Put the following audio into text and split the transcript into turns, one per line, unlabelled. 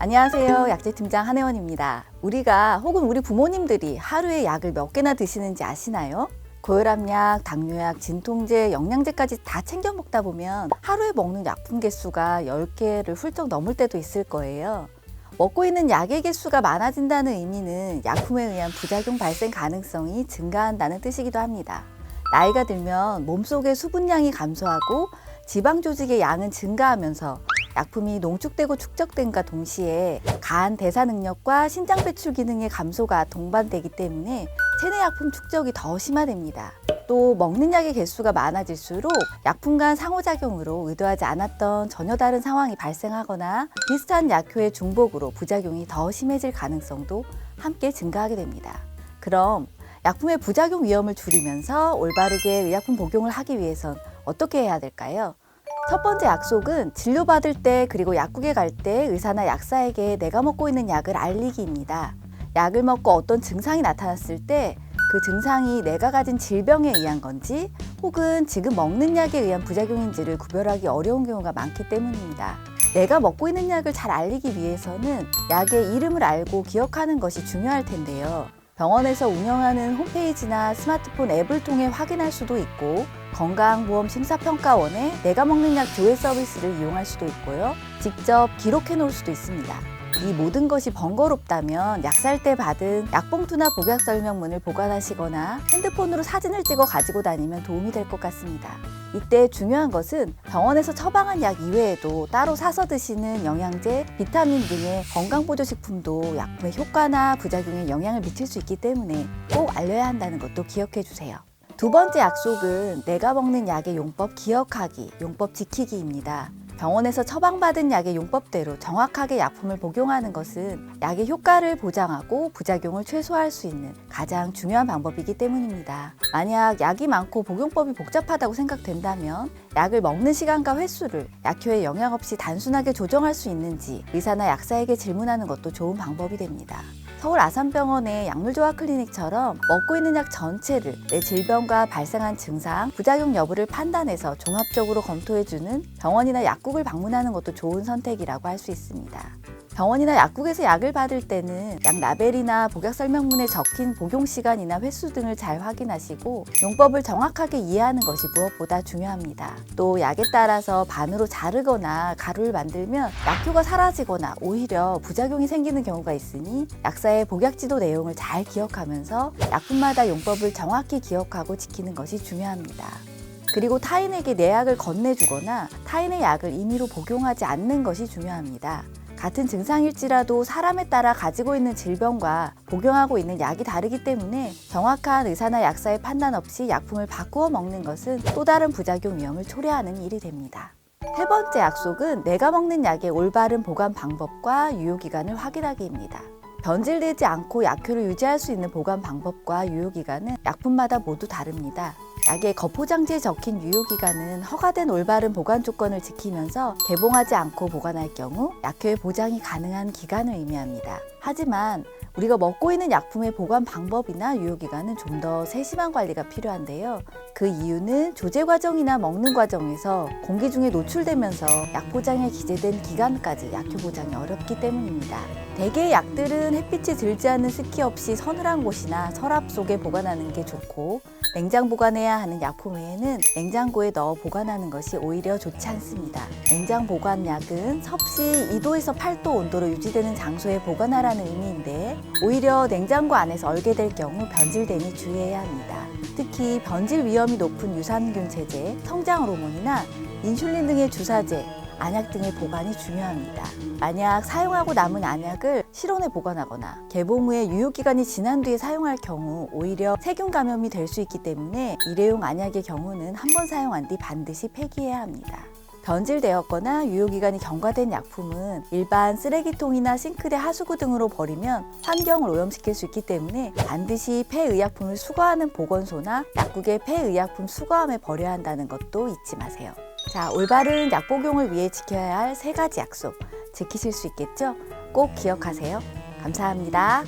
안녕하세요. 약재팀장 한혜원입니다. 우리가 혹은 우리 부모님들이 하루에 약을 몇 개나 드시는지 아시나요? 고혈압약, 당뇨약, 진통제, 영양제까지 다 챙겨 먹다 보면 하루에 먹는 약품 개수가 10개를 훌쩍 넘을 때도 있을 거예요. 먹고 있는 약의 개수가 많아진다는 의미는 약품에 의한 부작용 발생 가능성이 증가한다는 뜻이기도 합니다. 나이가 들면 몸속의 수분량이 감소하고 지방 조직의 양은 증가하면서 약품이 농축되고 축적된과 동시에 간 대사 능력과 신장 배출 기능의 감소가 동반되기 때문에 체내 약품 축적이 더 심화됩니다. 또 먹는 약의 개수가 많아질수록 약품 간 상호작용으로 의도하지 않았던 전혀 다른 상황이 발생하거나 비슷한 약효의 중복으로 부작용이 더 심해질 가능성도 함께 증가하게 됩니다. 그럼 약품의 부작용 위험을 줄이면서 올바르게 의약품 복용을 하기 위해선 어떻게 해야 될까요? 첫 번째 약속은 진료받을 때 그리고 약국에 갈 때 의사나 약사에게 내가 먹고 있는 약을 알리기입니다. 약을 먹고 어떤 증상이 나타났을 때 그 증상이 내가 가진 질병에 의한 건지 혹은 지금 먹는 약에 의한 부작용인지를 구별하기 어려운 경우가 많기 때문입니다. 내가 먹고 있는 약을 잘 알리기 위해서는 약의 이름을 알고 기억하는 것이 중요할 텐데요. 병원에서 운영하는 홈페이지나 스마트폰 앱을 통해 확인할 수도 있고 건강보험심사평가원의 내가 먹는 약 조회 서비스를 이용할 수도 있고요. 직접 기록해 놓을 수도 있습니다. 이 모든 것이 번거롭다면 약 살 때 받은 약봉투나 복약 설명문을 보관하시거나 핸드폰으로 사진을 찍어 가지고 다니면 도움이 될 것 같습니다. 이때 중요한 것은 병원에서 처방한 약 이외에도 따로 사서 드시는 영양제, 비타민 등의 건강보조식품도 약품의 효과나 부작용에 영향을 미칠 수 있기 때문에 꼭 알려야 한다는 것도 기억해 주세요. 두 번째 약속은 내가 먹는 약의 용법 기억하기, 용법 지키기입니다. 병원에서 처방받은 약의 용법대로 정확하게 약품을 복용하는 것은 약의 효과를 보장하고 부작용을 최소화할 수 있는 가장 중요한 방법이기 때문입니다. 만약 약이 많고 복용법이 복잡하다고 생각된다면 약을 먹는 시간과 횟수를 약효에 영향 없이 단순하게 조정할 수 있는지 의사나 약사에게 질문하는 것도 좋은 방법이 됩니다. 서울 아산병원의 약물조화 클리닉처럼 먹고 있는 약 전체를 내 질병과 발생한 증상, 부작용 여부를 판단해서 종합적으로 검토해주는 병원이나 약국을 방문하는 것도 좋은 선택이라고 할 수 있습니다. 병원이나 약국에서 약을 받을 때는 약 라벨이나 복약 설명문에 적힌 복용 시간이나 횟수 등을 잘 확인하시고 용법을 정확하게 이해하는 것이 무엇보다 중요합니다. 또 약에 따라서 반으로 자르거나 가루를 만들면 약효가 사라지거나 오히려 부작용이 생기는 경우가 있으니 약사의 복약 지도 내용을 잘 기억하면서 약품마다 용법을 정확히 기억하고 지키는 것이 중요합니다. 그리고 타인에게 내 약을 건네주거나 타인의 약을 임의로 복용하지 않는 것이 중요합니다. 같은 증상일지라도 사람에 따라 가지고 있는 질병과 복용하고 있는 약이 다르기 때문에 정확한 의사나 약사의 판단 없이 약품을 바꾸어 먹는 것은 또 다른 부작용 위험을 초래하는 일이 됩니다. 세 번째 약속은 내가 먹는 약의 올바른 보관 방법과 유효기간을 확인하기입니다. 변질되지 않고 약효를 유지할 수 있는 보관 방법과 유효기간은 약품마다 모두 다릅니다. 약의 겉포장지에 적힌 유효기간은 허가된 올바른 보관 조건을 지키면서 개봉하지 않고 보관할 경우 약효의 보장이 가능한 기간을 의미합니다. 하지만 우리가 먹고 있는 약품의 보관 방법이나 유효기간은 좀 더 세심한 관리가 필요한데요. 그 이유는 조제 과정이나 먹는 과정에서 공기 중에 노출되면서 약 포장에 기재된 기간까지 약효 보장이 어렵기 때문입니다. 대개의 약들은 햇빛이 들지 않는 습기 없이 서늘한 곳이나 서랍 속에 보관하는 게 좋고 냉장 보관해야 하는 약품 외에는 냉장고에 넣어 보관하는 것이 오히려 좋지 않습니다. 냉장 보관약은 섭씨 2도에서 8도 온도로 유지되는 장소에 보관하라는 의미인데 오히려 냉장고 안에서 얼게 될 경우 변질되니 주의해야 합니다. 특히 변질 위험이 높은 유산균 체제, 성장 호르몬이나 인슐린 등의 주사제, 안약 등의 보관이 중요합니다. 만약 사용하고 남은 안약을 실온에 보관하거나 개봉 후에 유효기간이 지난 뒤에 사용할 경우 오히려 세균 감염이 될 수 있기 때문에 일회용 안약의 경우는 한 번 사용한 뒤 반드시 폐기해야 합니다. 변질되었거나 유효기간이 경과된 약품은 일반 쓰레기통이나 싱크대 하수구 등으로 버리면 환경을 오염시킬 수 있기 때문에 반드시 폐의약품을 수거하는 보건소나 약국의 폐의약품 수거함에 버려야 한다는 것도 잊지 마세요. 자, 올바른 약 복용을 위해 지켜야 할 3가지 약속 지키실 수 있겠죠? 꼭 기억하세요. 감사합니다.